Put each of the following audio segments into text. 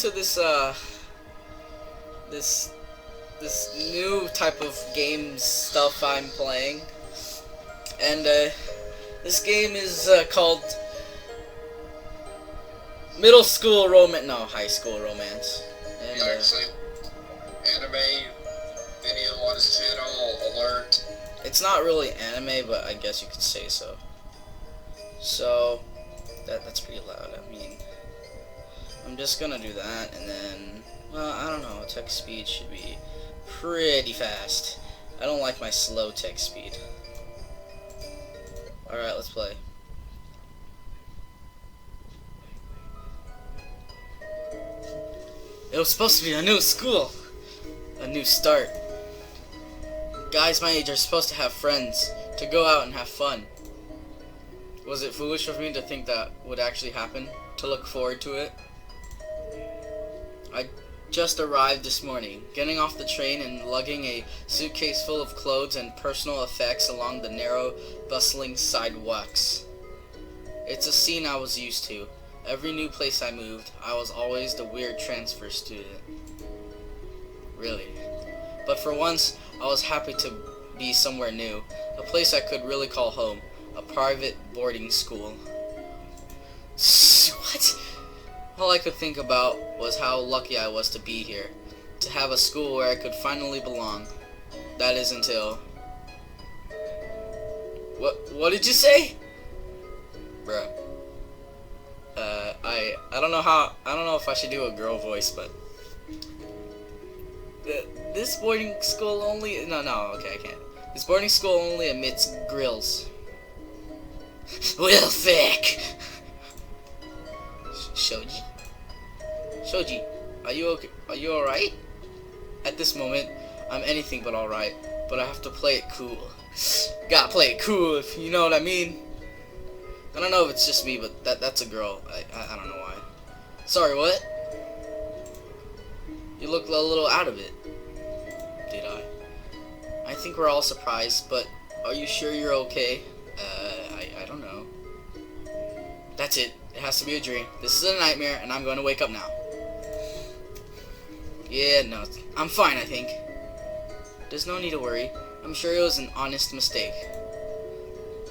into this this new type of game stuff I'm playing, and this game is called Middle School Romance, no, High School Romance. And, actually, anime video on his channel, alert. It's not really anime, but I guess you could say so. So, that's pretty loud. I mean, I'm just gonna do that, and then, well, I don't know, text speed should be pretty fast. I don't like my slow text speed. Alright, let's play. It was supposed to be a new school. A new start. Guys my age are supposed to have friends, to go out and have fun. Was it foolish of me to think that would actually happen? To look forward to it? I just arrived this morning, getting off the train and lugging a suitcase full of clothes and personal effects along the narrow, bustling sidewalks. It's a scene I was used to. Every new place I moved, I was always the weird transfer student. Really. But for once, I was happy to be somewhere new, a place I could really call home, a private boarding school. What? All I could think about was how lucky I was to be here, to have a school where I could finally belong. That is until... What did you say? Bruh. I don't know if I should do a girl voice, but this boarding school only, no, okay, I can't. This boarding school only admits grills. Real thick. Shoji, are you okay? Are you alright? At this moment, I'm anything but alright, but I have to play it cool. Gotta play it cool, if you know what I mean. I don't know if it's just me, but that's a girl. I don't know why. Sorry, what? You look a little out of it. Did I? I think we're all surprised, but are you sure you're okay? I don't know. That's it. It has to be a dream. This is a nightmare, and I'm going to wake up now. Yeah, no, I'm fine, I think. There's no need to worry. I'm sure it was an honest mistake.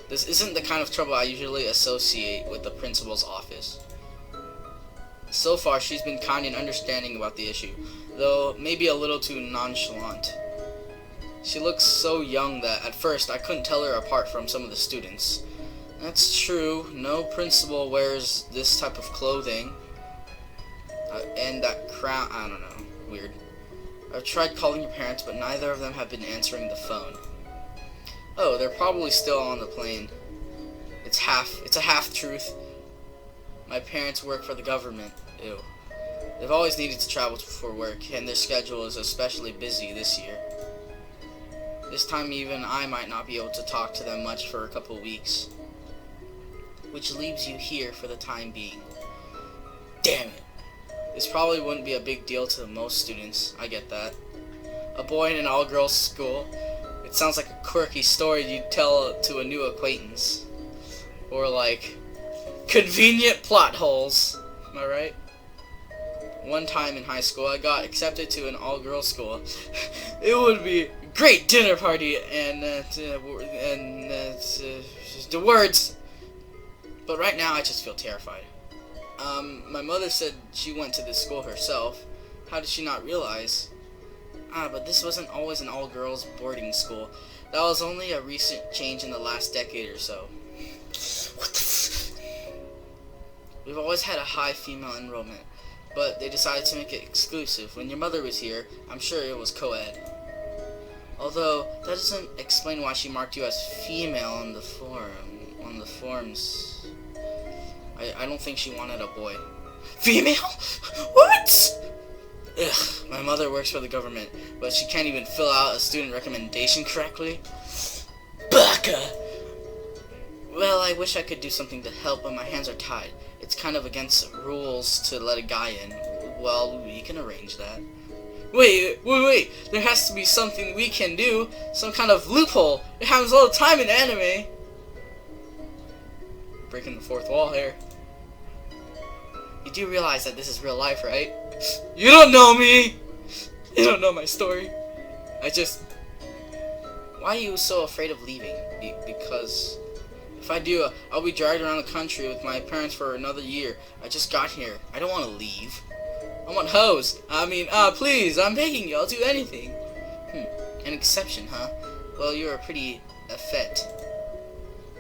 This isn't the kind of trouble I usually associate with the principal's office. So far, she's been kind and understanding about the issue, though maybe a little too nonchalant. She looks so young that at first I couldn't tell her apart from some of the students. That's true, no principal wears this type of clothing. And that crown, I don't know, weird. I've tried calling your parents, but neither of them have been answering the phone. Oh, they're probably still on the plane. It's a half-truth. My parents work for the government. Ew. They've always needed to travel for work, and their schedule is especially busy this year. This time even I might not be able to talk to them much for a couple weeks. Which leaves you here for the time being. Damn it. This probably wouldn't be a big deal to most students, I get that. A boy in an all-girls school. It sounds like a quirky story you'd tell to a new acquaintance. Or like, convenient plot holes. Am I right? One time in high school, I got accepted to an all-girls school. It would be a great dinner party and the words. But right now, I just feel terrified. My mother said she went to this school herself. How did she not realize? But this wasn't always an all-girls boarding school. That was only a recent change in the last decade or so. What the We've always had a high female enrollment, but they decided to make it exclusive. When your mother was here, I'm sure it was co-ed. Although, that doesn't explain why she marked you as female on the forms. I don't think she wanted a boy. Female? What? Ugh, my mother works for the government, but she can't even fill out a student recommendation correctly. Baka! Well, I wish I could do something to help, but my hands are tied. It's kind of against rules to let a guy in. Well, we can arrange that. Wait, there has to be something we can do. Some kind of loophole. It happens all the time in anime. Breaking the fourth wall here. You do realize that this is real life, right? You don't know me! You don't know my story. Why are you so afraid of leaving? Because if I do, I'll be dragged around the country with my parents for another year. I just got here. I don't want to leave. I want hoes. Please, I'm begging you. I'll do anything. An exception, huh? Well, you're a pretty effete.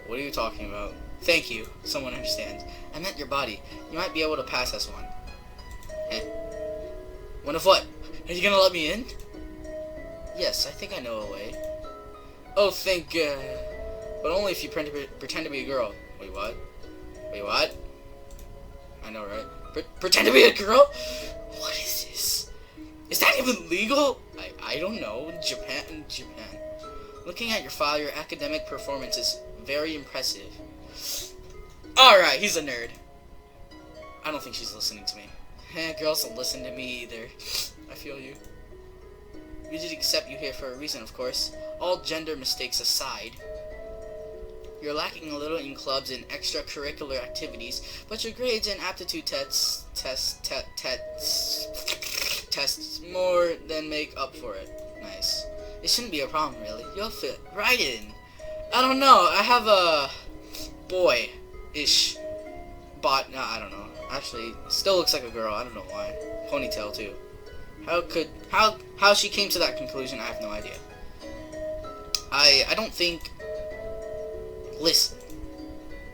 What are you talking about? Thank you. Someone understands. I meant your body. You might be able to pass as one. One of what? Are you gonna let me in? Yes, I think I know a way. Oh, thank God. But only if you pretend to be a girl. Wait, what? Wait, what? I know, right? Pretend to be a girl? What is this? Is that even legal? I don't know. Japan. Looking at your file, your academic performance is very impressive. Alright, he's a nerd. I don't think she's listening to me. Girls don't listen to me either. I feel you. We did accept you here for a reason, of course. All gender mistakes aside. You're lacking a little in clubs and extracurricular activities, but your grades and aptitude tests more than make up for it. Nice. It shouldn't be a problem, really. You'll fit right in. I don't know. I have a boy-ish bot. No, I don't know. Actually, still looks like a girl. I don't know why. Ponytail too. How she came to that conclusion, I have no idea. I don't think. Listen.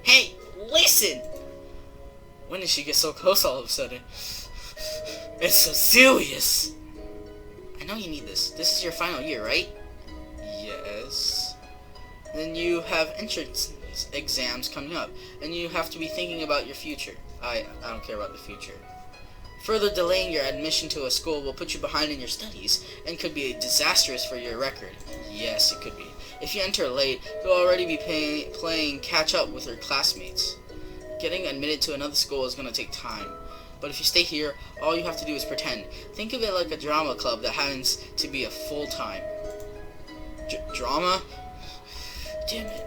Hey, listen! When did she get so close all of a sudden? It's so serious! I know you need this. This is your final year, right? Yes. Then you have entrance exams coming up, and you have to be thinking about your future. I don't care about the future. Further delaying your admission to a school will put you behind in your studies, and could be disastrous for your record. Yes, it could be. If you enter late, you'll already be playing catch-up with your classmates. Getting admitted to another school is going to take time. But if you stay here, all you have to do is pretend. Think of it like a drama club that happens to be a full-time. Drama? Damn it.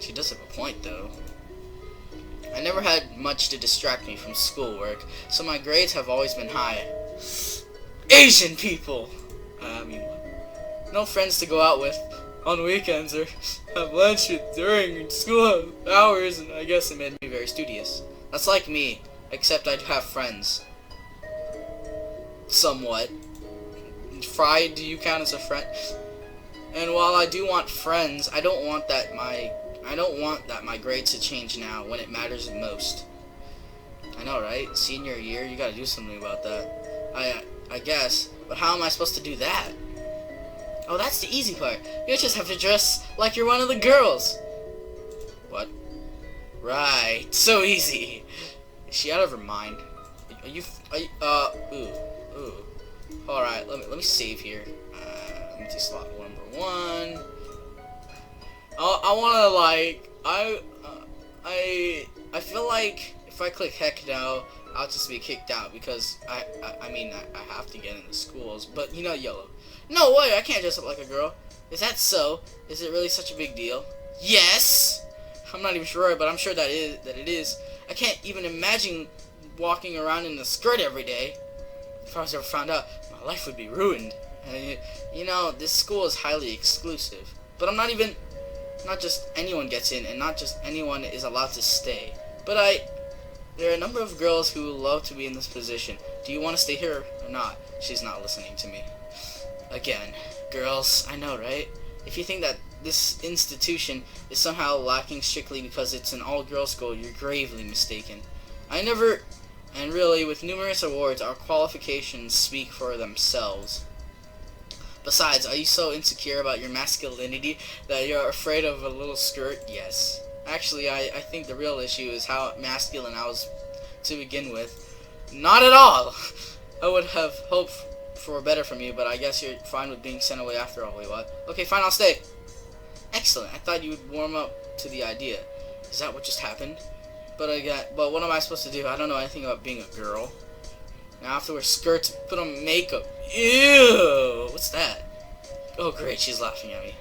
She does have a point, though. I never had much to distract me from schoolwork, so my grades have always been high. Asian people! No friends to go out with on weekends or have lunch with during school hours, and I guess it made me very studious. That's like me, except I'd have friends. Somewhat. Fry, do you count as a friend? And while I do want friends, I don't want that my grades to change now when it matters the most. I know, right? Senior year, you gotta do something about that. I guess, but how am I supposed to do that? Oh, that's the easy part. You just have to dress like you're one of the girls. What? Right, so easy. Is she out of her mind? Ooh. Alright, let me save here. Let me do slot number 1. I wanna I feel like if I click heck no, I'll just be kicked out because I have to get into schools, but you know, YOLO. No way, I can't dress up like a girl. Is that so? Is it really such a big deal? Yes! I'm not even sure, but I'm sure that it is. I can't even imagine walking around in a skirt every day. If I was ever found out, my life would be ruined. You know, this school is highly exclusive. But not just anyone gets in, and not just anyone is allowed to stay. But there are a number of girls who love to be in this position. Do you want to stay here or not? She's not listening to me. Again, girls, I know, right? If you think that this institution is somehow lacking strictly because it's an all-girls school, you're gravely mistaken. And really, with numerous awards, our qualifications speak for themselves. Besides, are you so insecure about your masculinity that you're afraid of a little skirt? Yes. Actually, I think the real issue is how masculine I was to begin with. Not at all! I would have hoped for better from you, but I guess you're fine with being sent away after all. Wait, what? Okay, fine, I'll stay. Excellent. I thought you would warm up to the idea. Is that what just happened? But what am I supposed to do? I don't know anything about being a girl. Now I have to wear skirts, put on makeup. Ew! What's that? Oh great, she's laughing at me.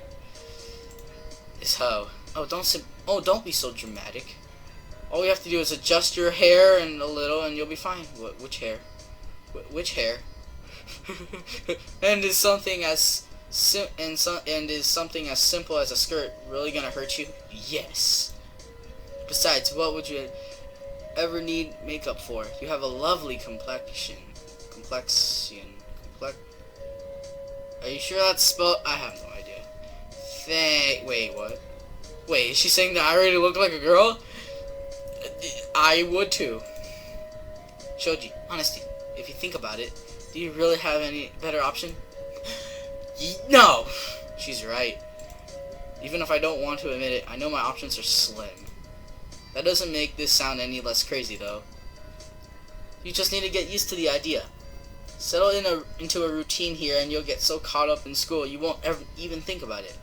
This hoe. Oh, don't be so dramatic. All we have to do is adjust your hair and a little, and you'll be fine. Which hair? Which hair? And is something as is something as simple as a skirt really gonna hurt you? Yes. Besides, what would you ever need makeup for? You have a lovely complexion. Are you sure that's spelled? I have no idea. Wait, what? Wait, is she saying that I already look like a girl? I would too. Shoji, honestly, if you think about it, do you really have any better option? No! She's right. Even if I don't want to admit it, I know my options are slim. That doesn't make this sound any less crazy, though. You just need to get used to the idea. Settle into a routine here, and you'll get so caught up in school you won't ever even think about it.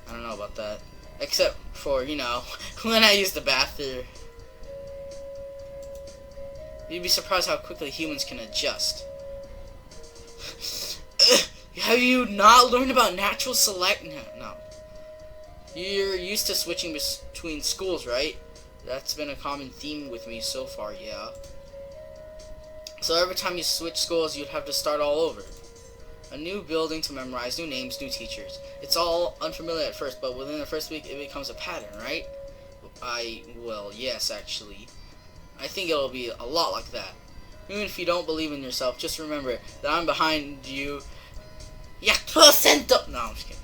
I don't know about that. Except for, you know, when I use the bathroom. You'd be surprised how quickly humans can adjust. Have you not learned about natural select? No. You're used to switching between schools, right? That's been a common theme with me so far, yeah. So every time you switch schools, you'd have to start all over. A new building to memorize, new names, new teachers. It's all unfamiliar at first, but within the first week, it becomes a pattern, right? Well, yes, actually. I think it'll be a lot like that. Even if you don't believe in yourself, just remember that I'm behind you. No, I'm just kidding.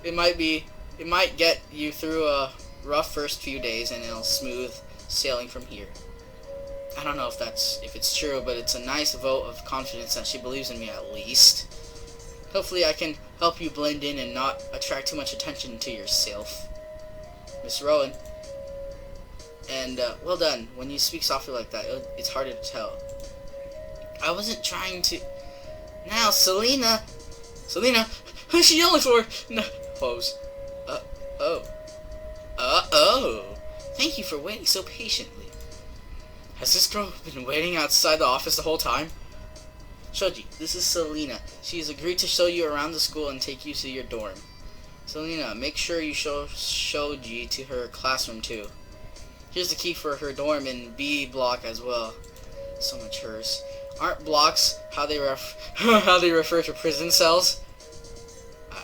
It might get you through a rough first few days, and it'll smooth sailing from here. I don't know if it's true, but it's a nice vote of confidence that she believes in me at least. Hopefully I can help you blend in and not attract too much attention to yourself. Miss Rowan. And, well done. When you speak softly like that, it's harder to tell. I wasn't trying to... Now, Selena, who's she yelling for? No, pose. Thank you for waiting so patiently. Has this girl been waiting outside the office the whole time? Shoji, this is Selena. She has agreed to show you around the school and take you to your dorm. Selena, make sure you show Shoji to her classroom too. Here's the key for her dorm in B block as well. So much hers. Aren't blocks how they refer to prison cells?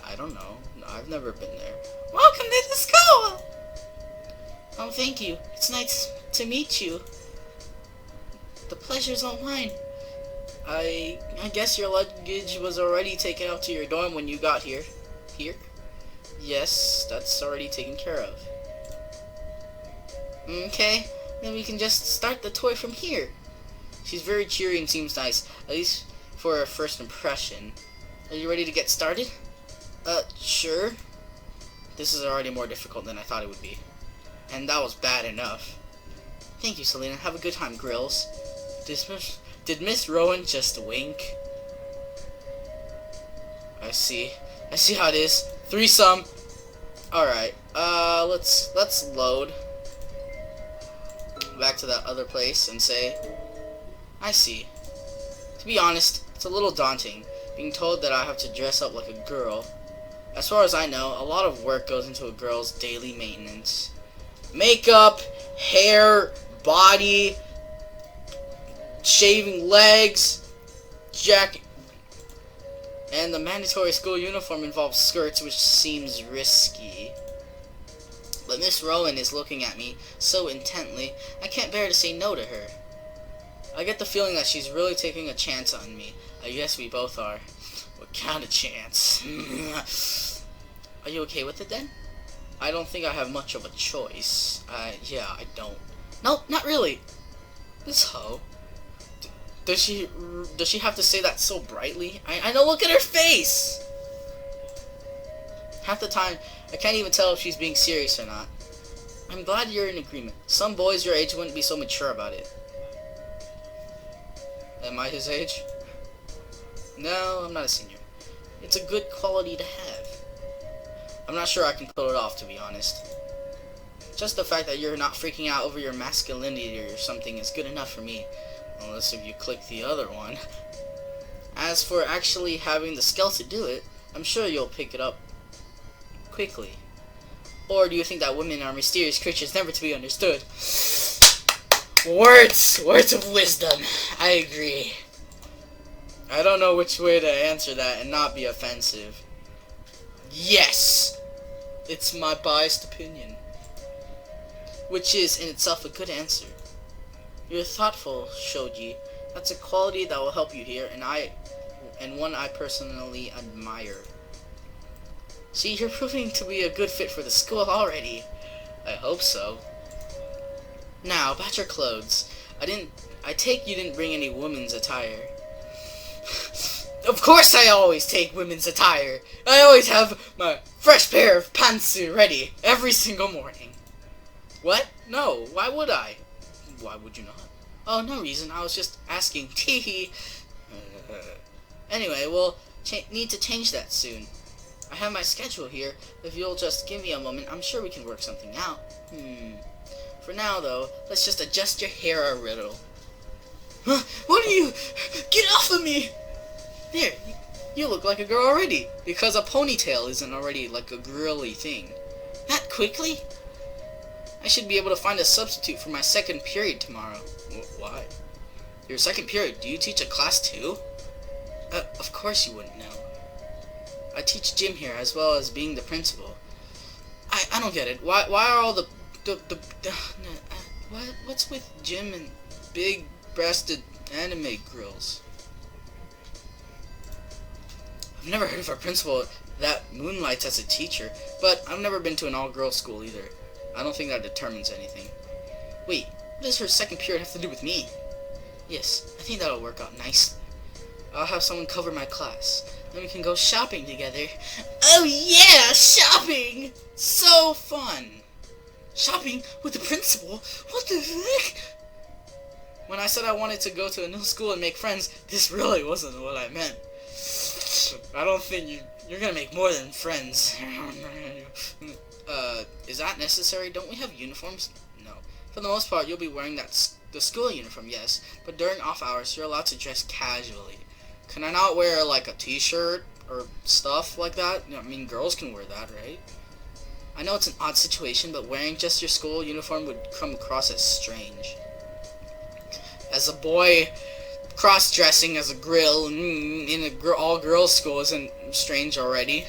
I don't know. No, I've never been there. Welcome to the school! Oh, thank you. It's nice to meet you. The pleasure's all mine. I guess your luggage was already taken up to your dorm when you got here. Here? Yes, that's already taken care of. Okay, then we can just start the tour from here. She's very cheery and seems nice, at least for a first impression. Are you ready to get started? Sure. This is already more difficult than I thought it would be. And that was bad enough. Thank you, Selena. Have a good time, Grills. Did Miss Rowan just wink? I see how it is. Threesome. Alright, let's load back to that other place and say, I see. To be honest, it's a little daunting, being told that I have to dress up like a girl. As far as I know, a lot of work goes into a girl's daily maintenance. Makeup, hair, body, shaving legs, jacket, and the mandatory school uniform involves skirts, which seems risky. But Miss Rowan is looking at me so intently, I can't bear to say no to her. I get the feeling that she's really taking a chance on me. I guess we both are. What kind of chance? Are you okay with it then? I don't think I have much of a choice. Yeah, I don't. No, not really. This hoe. Does she have to say that so brightly? I know, look at her face! Half the time, I can't even tell if she's being serious or not. I'm glad you're in agreement. Some boys your age wouldn't be so mature about it. Am I his age? No, I'm not a senior. It's a good quality to have. I'm not sure I can pull it off, to be honest. Just the fact that you're not freaking out over your masculinity or something is good enough for me. Unless if you click the other one. As for actually having the skills to do it, I'm sure you'll pick it up quickly. Or do you think that women are mysterious creatures never to be understood? Words of wisdom. I agree. I don't know which way to answer that and not be offensive. Yes! It's my biased opinion. Which is, in itself, a good answer. You're thoughtful, Shoji. That's a quality that will help you here, and one I personally admire. See, you're proving to be a good fit for the school already. I hope so. Now, about your clothes. I take you didn't bring any women's attire. Of course I always take women's attire. I always have my fresh pair of pantsu ready every single morning. What? No, why would I? Why would you not? Oh, no reason. I was just asking. Teehee. Anyway, we'll need to change that soon. I have my schedule here. If you'll just give me a moment, I'm sure we can work something out. For now, though, let's just adjust your hair a little. Huh? What are you? Get off of me! There, you look like a girl already, because a ponytail isn't already like a girly thing. That quickly? I should be able to find a substitute for my second period tomorrow. Why? Your second period? Do you teach a class too? Of course you wouldn't know. I teach gym here as well as being the principal. I don't get it. Why are all what's with gym and big-breasted anime girls? I've never heard of a principal that moonlights as a teacher, but I've never been to an all-girls school either. I don't think that determines anything. Wait, what does her second period have to do with me? Yes, I think that'll work out nicely. I'll have someone cover my class. Then we can go shopping together. Oh yeah, shopping! So fun! Shopping with the principal? What the heck? When I said I wanted to go to a new school and make friends, this really wasn't what I meant. I don't think you're gonna make more than friends. Is that necessary? Don't we have uniforms? No. For the most part, you'll be wearing the school uniform, yes. But during off hours, you're allowed to dress casually. Can I not wear, like, a t-shirt or stuff like that? I mean, girls can wear that, right? I know it's an odd situation, but wearing just your school uniform would come across as strange. As a boy, cross-dressing as a grill in an all-girls school isn't strange already.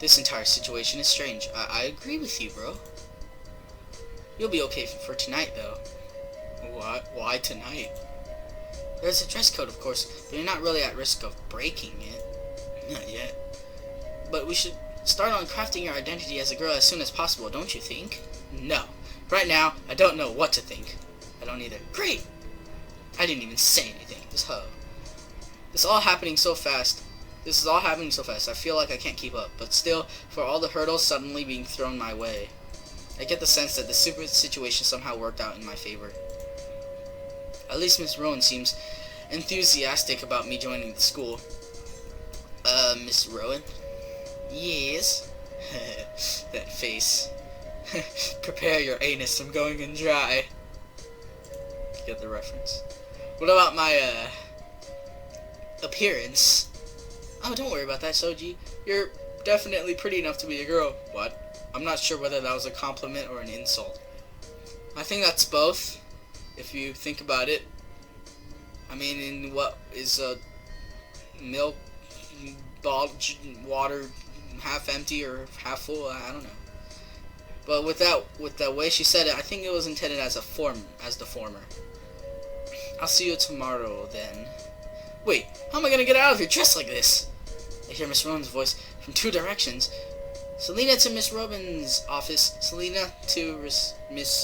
This entire situation is strange. I agree with you, bro. You'll be okay for tonight, though. Why tonight? There's a dress code, of course, but you're not really at risk of breaking it. Not yet. But we should start on crafting your identity as a girl as soon as possible, don't you think? No. Right now, I don't know what to think. I don't either. Great! I didn't even say anything. This hoe. This is all happening so fast. I feel like I can't keep up. But still, for all the hurdles suddenly being thrown my way, I get the sense that the stupid situation somehow worked out in my favor. At least Miss Rowan seems enthusiastic about me joining the school. Miss Rowan? Yes? That face. Prepare your anus, I'm going in dry. Get the reference. What about my, appearance? Oh, don't worry about that, Soji. You're definitely pretty enough to be a girl. What? I'm not sure whether that was a compliment or an insult. I think that's both, if you think about it. I mean, in what is a milk bottle, water half empty or half full? I don't know. But with the way she said it, I think it was intended as the former. I'll see you tomorrow then. Wait, how am I gonna get out of here dressed like this? I hear Miss Rowan's voice from two directions. Selena to Miss Robin's office. Selena to Miss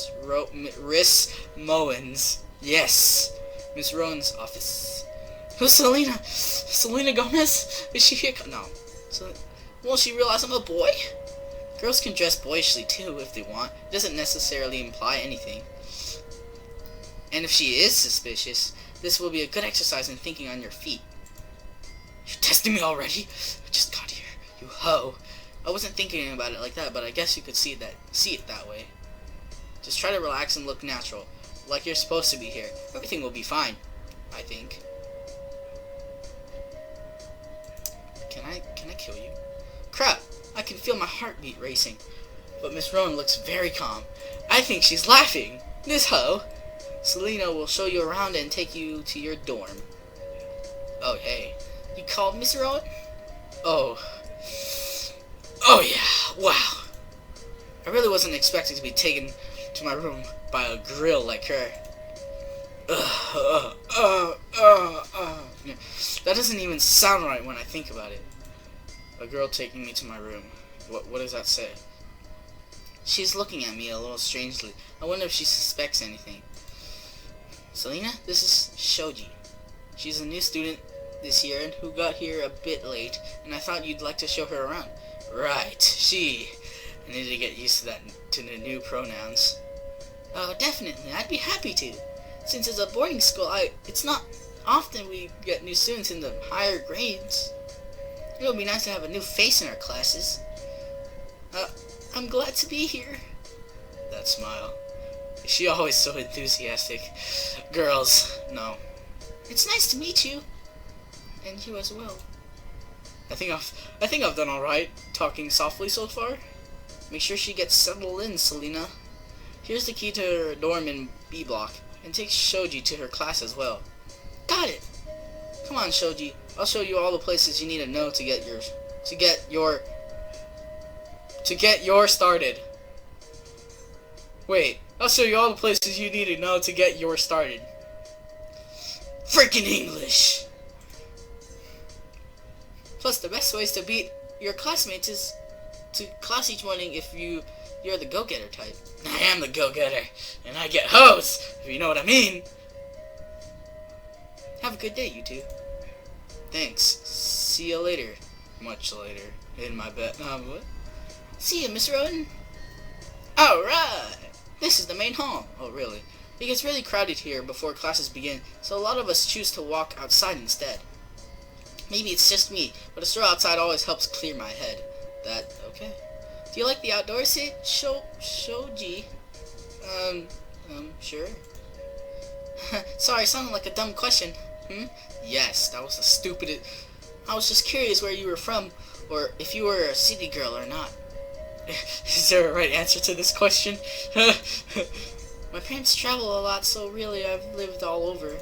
Moen's. Yes, Miss Rowan's office. Who's Selena? Selena Gomez? Is she here? No. Won't she realize I'm a boy? Girls can dress boyishly too if they want. It doesn't necessarily imply anything. And if she is suspicious, this will be a good exercise in thinking on your feet. You're testing me already? I just got here, you hoe. I wasn't thinking about it like that, but I guess you could see it that way. Just try to relax and look natural, like you're supposed to be here. Everything will be fine, I think. Can I kill you? Crap! I can feel my heartbeat racing. But Miss Rowan looks very calm. I think she's laughing. This hoe. Selena will show you around and take you to your dorm. Oh, hey. You called, Mr. Owen? Oh. Oh, yeah. Wow. I really wasn't expecting to be taken to my room by a grill like her. Yeah. That doesn't even sound right when I think about it. A girl taking me to my room. What does that say? She's looking at me a little strangely. I wonder if she suspects anything. Selena, this is Shoji. She's a new student this year and who got here a bit late, and I thought you'd like to show her around. Right, she. I need to get used to the new pronouns. Oh, definitely. I'd be happy to. Since it's a boarding school, it's not often we get new students in the higher grades. It would be nice to have a new face in our classes. I'm glad to be here. That smile. Is she always so enthusiastic? Girls, no. It's nice to meet you. And you as well. I think I've done alright talking softly so far. Make sure she gets settled in, Selena. Here's the key to her dorm in B block, and take Shoji to her class as well. Got it. Come on, Shoji. I'll show you all the places you need to know to get your started. Wait, I'll show you all the places you need to know to get your started. Freaking English. Plus, the best ways to beat your classmates is to class each morning if you're the go-getter type. I am the go-getter, and I get hoes, if you know what I mean. Have a good day, you two. Thanks. See you later. Much later. In my bed. What? See you, Mr. Oden. Alright! This is the main hall. Oh, really? It gets really crowded here before classes begin, so a lot of us choose to walk outside instead. Maybe it's just me, but a stroll outside always helps clear my head. That, okay. Do you like the outdoors, Shoji? Sure. Sorry, sounded like a dumb question. Yes, that was the stupidest. I was just curious where you were from, or if you were a city girl or not. Is there a right answer to this question? My parents travel a lot, so really I've lived all over.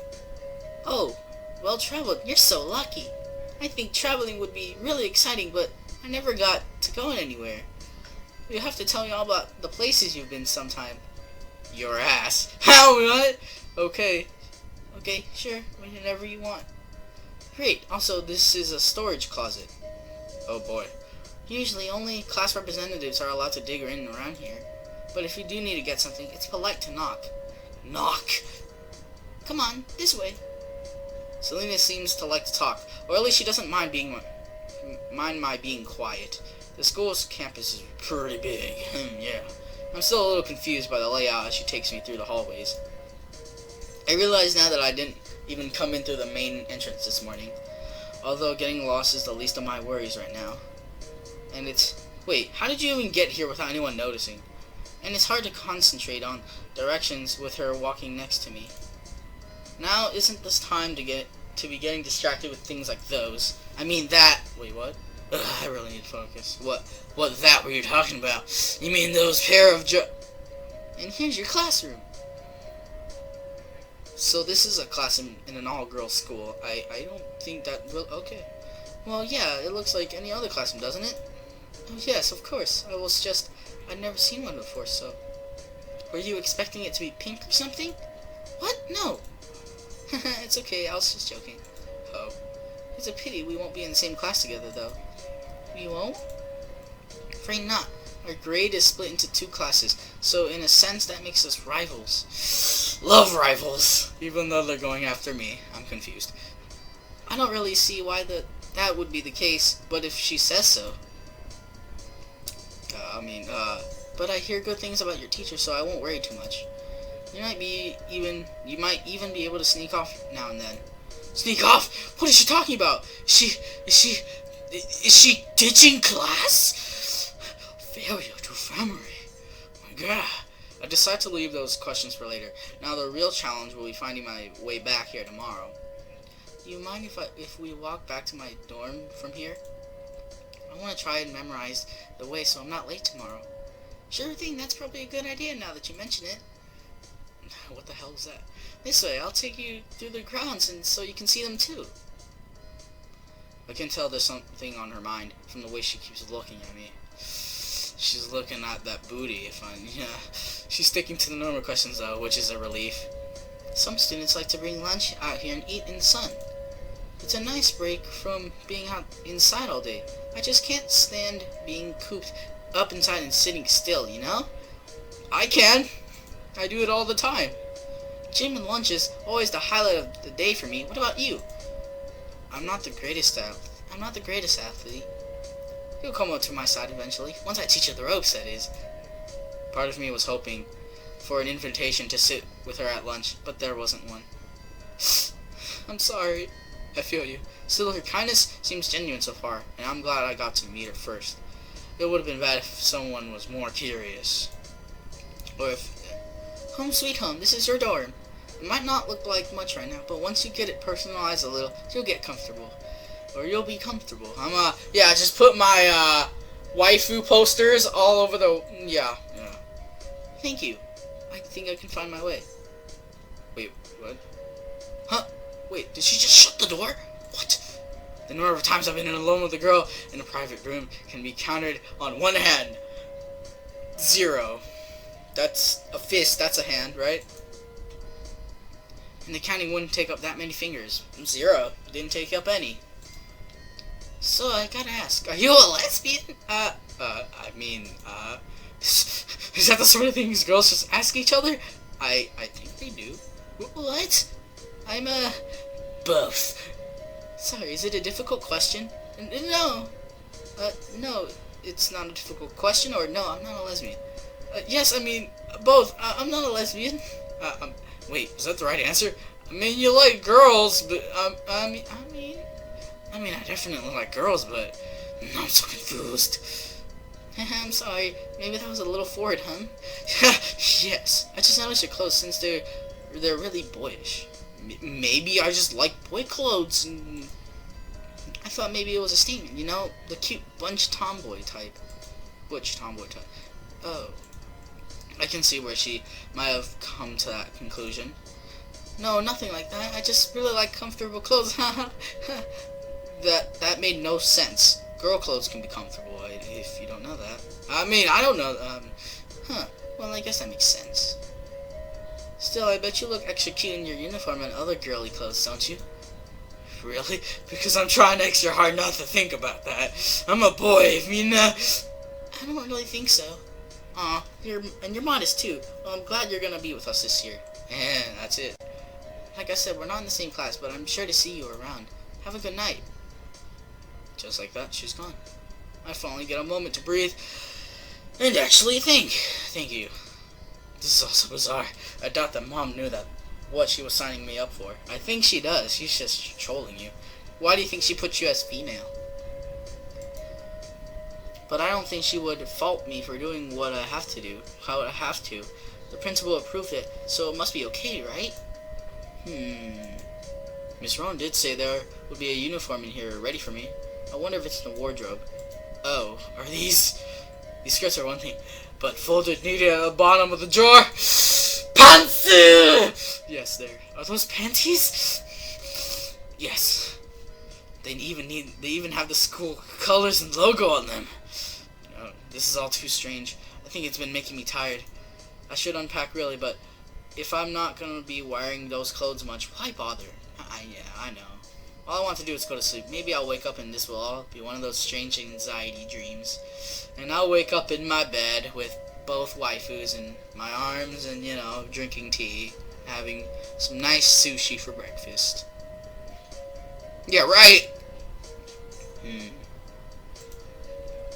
Oh, well traveled. You're so lucky. I think traveling would be really exciting, but I never got to go anywhere. You have to tell me all about the places you've been sometime. Your ass. How? What? Okay. Okay, sure. Whenever you want. Great. Also, this is a storage closet. Oh boy. Usually, only class representatives are allowed to dig in around here. But if you do need to get something, it's polite to knock. Knock! Come on, this way. Selena seems to like to talk, or at least she doesn't mind my being quiet. The school's campus is pretty big. Yeah. I'm still a little confused by the layout as she takes me through the hallways. I realize now that I didn't even come in through the main entrance this morning. Although getting lost is the least of my worries right now. And it's... Wait, how did you even get here without anyone noticing? And it's hard to concentrate on directions with her walking next to me. Now isn't this time to be getting distracted with things like those? I mean that... Wait, what? Ugh, I really need to focus. What that were you talking about? You mean those pair of And here's your classroom. So this is a class in an all-girls school. I don't think that will... Okay. Well, yeah, it looks like any other classroom, doesn't it? Oh, yes, of course. I'd never seen one before, so... Were you expecting it to be pink or something? What? No. It's okay, I was just joking. Oh. It's a pity we won't be in the same class together, though. We won't? Afraid not. Our grade is split into 2 classes, so in a sense that makes us rivals. Love rivals! Even though they're going after me. I'm confused. I don't really see why that would be the case, but if she says so. But I hear good things about your teacher, so I won't worry too much. You might even be able to sneak off now and then. Sneak off? What is she talking about? Is she ditching class? Failure to memory. My God. I decided to leave those questions for later. Now the real challenge will be finding my way back here tomorrow. Do you mind if we walk back to my dorm from here? I want to try and memorize the way so I'm not late tomorrow. Sure thing, that's probably a good idea now that you mention it. What the hell is that? This way, I'll take you through the grounds and so you can see them too. I can tell there's something on her mind from the way she keeps looking at me. She's looking at that booty, yeah. She's sticking to the normal questions though, which is a relief. Some students like to bring lunch out here and eat in the sun. It's a nice break from being out inside all day. I just can't stand being cooped up inside and sitting still, you know? I can. I do it all the time. Gym and lunch is always the highlight of the day for me. What about you? I'm not the greatest athlete. You'll come up to my side eventually. Once I teach you the ropes, that is. Part of me was hoping for an invitation to sit with her at lunch, but there wasn't one. I'm sorry. I feel you. Still, her kindness seems genuine so far, and I'm glad I got to meet her first. It would have been bad if someone was more curious. Or if... Home sweet home, this is your dorm. It might not look like much right now, but once you get it personalized a little, you'll get comfortable. Or you'll be comfortable. Yeah, just put my, waifu posters all over the... Yeah. Thank you. I think I can find my way. Wait, what? Huh? Wait, did she just shut the door? What? The number of times I've been alone with a girl in a private room can be counted on one hand. 0. That's a fist, that's a hand, right? And the counting wouldn't take up that many fingers. 0. Didn't take up any. So I gotta ask, are you a lesbian? Is that the sort of things girls just ask each other? I think they do. What? I'm, both. Sorry, is it a difficult question? No. No, it's not a difficult question, or no, I'm not a lesbian. Yes, both. I'm not a lesbian. Wait, is that the right answer? You like girls, but, I definitely like girls, but I'm so confused. I'm sorry, maybe that was a little forward, huh? Yes, I just noticed your clothes since they're really boyish. Maybe I just like boy clothes. I thought maybe it was a statement, you know? The cute butch tomboy type. Oh. I can see where she might have come to that conclusion. No, nothing like that. I just really like comfortable clothes. That made no sense. Girl clothes can be comfortable, if you don't know that. I don't know. Well, I guess that makes sense. Still, I bet you look extra cute in your uniform and other girly clothes, don't you? Really? Because I'm trying extra hard not to think about that. I'm a boy, I don't really think so. Aw, you're modest too. Well, I'm glad you're gonna be with us this year. And that's it. Like I said, we're not in the same class, but I'm sure to see you around. Have a good night. Just like that, she's gone. I finally get a moment to breathe and actually think. Thank you. This is also bizarre. I doubt that Mom knew that what she was signing me up for. I think she does. She's just trolling you. Why do you think she put you as female? But I don't think she would fault me for doing what I have to do. How I have to. The principal approved it, so it must be okay, right? Miss Rowan did say there would be a uniform in here ready for me. I wonder if it's in the wardrobe. Oh, are these skirts are one thing, but folded neatly at the bottom of the drawer. Pants! Yes, there. Are those panties? Yes. They even have the school colors and logo on them. No, this is all too strange. I think it's been making me tired. I should unpack really, but if I'm not gonna be wearing those clothes much, why bother? Yeah, I know. All I want to do is go to sleep. Maybe I'll wake up and this will all be one of those strange anxiety dreams. And I'll wake up in my bed with both waifus in my arms and, drinking tea, having some nice sushi for breakfast. Yeah, right!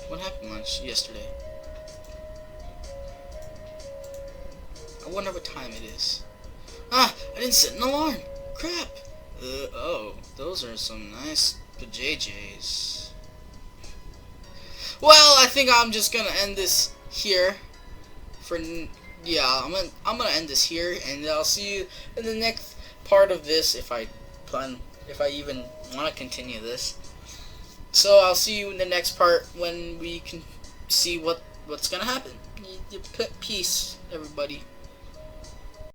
What happened yesterday? I wonder what time it is. I didn't set an alarm! Crap! Oh, those are some nice pajayjays. Well, I think I'm just gonna end this here. I'm gonna end this here, and I'll see you in the next part of this if I even want to continue this. So I'll see you in the next part when we can see what's gonna happen. Peace, everybody.